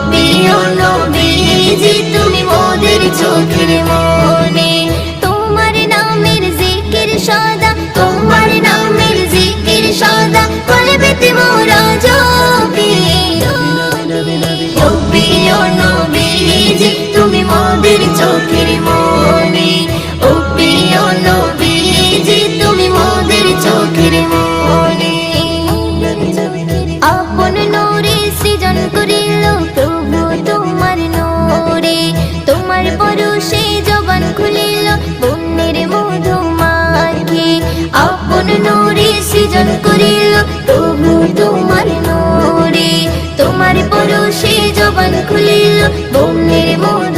প্রিয় নবীজি তুমি মোদের চোখের মনি। তোমার নামের জিকির সদা, তোমার নামের জিকির সদা কলবেতে মোরা জপি। ও প্রিয় নবীজি তুমি মোদের চোখের মনি। ও প্রিয় নবীজি তুমি মোদের চোখের মনি। আপন নূরে সৃজন করিল প্রভু তোমার নূরে, তোমার পরশে জবান খুলিল বন্যের মধু মাখি। আপন নূরে সৃজন করিল প্রভু তোমার নূরে, তোমার পরশে জবান খুলিল বন্যের মধু